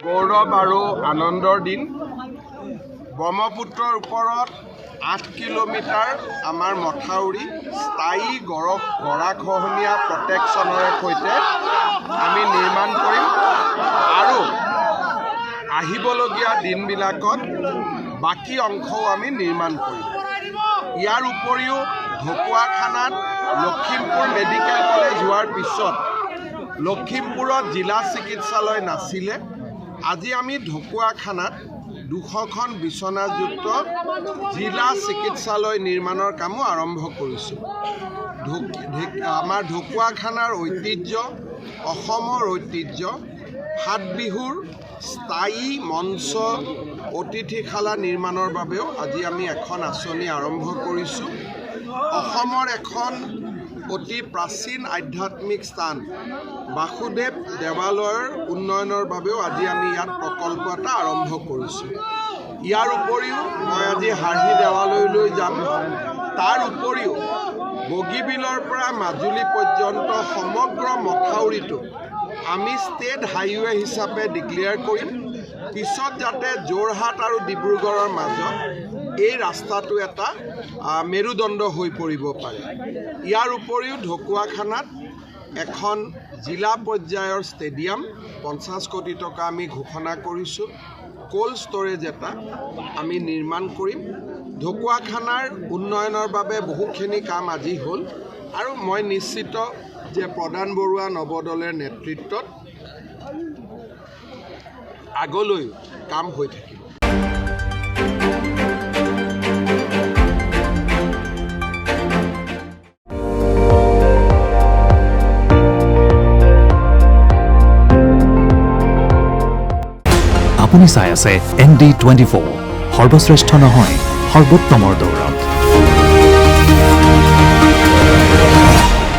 গৌৰৱ আৰু আনন্দৰ দিন। ব্ৰহ্মপুত্ৰৰ ওপৰত 8 কিলোমিটাৰ আমাৰ মথাউৰি স্থায়ী গৰাখহনীয়া প্ৰটেকশ্যনৰে সৈতে আমি নিৰ্মাণ কৰিম আৰু আহিবলগীয়া দিনবিলাকত বাকী অংশও আমি নিৰ্মাণ কৰিম। ইয়াৰ উপৰিও ঢকুৱাখানাত লখিমপুৰ মেডিকেল কলেজ হোৱাৰ পিছত লখিমপুৰত জিলা চিকিৎসালয় নাছিলে। আজি আমি ঢকুৱাখানাত 200খন বিচনাযুক্ত জিলা চিকিৎসালয় নিৰ্মাণৰ কামো আৰম্ভ কৰিছোঁ। আমাৰ ঢকুৱাখানাৰ ঐতিহ্য, অসমৰ ঐতিহ্য, ফাট বিহুৰ স্থায়ী মঞ্চ অতিথিশালা নিৰ্মাণৰ বাবেও আজি আমি এখন আঁচনি আৰম্ভ কৰিছোঁ। অসমৰ এখন অতি প্ৰাচীন আধ্যাত্মিক স্থান বাসুদেৱ দেৱালয়ৰ উন্নয়নৰ বাবেও আজি আমি ইয়াত প্ৰকল্প এটা আৰম্ভ কৰিছোঁ। ইয়াৰ উপৰিও মই আজি হাৰ্হি দেৱালয়লৈ যাম। তাৰ উপৰিও বগীবিলৰ পৰা মাজুলী পৰ্যন্ত সমগ্ৰ মথাউৰিটো আমি ষ্টেট হাইৱে হিচাপে ডিক্লেয়াৰ কৰিম। পিছত যাতে যোৰহাট আৰু ডিব্ৰুগড়ৰ মাজত এই ৰাস্তাটো এটা মেৰুদণ্ড হৈ পৰিব পাৰে। ইয়াৰ উপৰিও ঢকুৱাখানাত এখন জিলা পৰ্যায়ৰ ষ্টেডিয়াম 50 কোটি টকা আমি ঘোষণা কৰিছোঁ। কোল্ড ষ্ট'ৰেজ এটা আমি নিৰ্মাণ কৰিম। ঢকুৱাখানাৰ উন্নয়নৰ বাবে বহুখিনি কাম আজি হ'ল আৰু মই নিশ্চিত যে প্ৰধান বৰুৱা নৱদলেৰ নেতৃত্বত আগলৈ কাম হৈ থাকিব। আপুনি চাই আছে ND24, সৰ্বশ্ৰেষ্ঠ নহয় সৰ্বোত্তমৰ দৌৰ।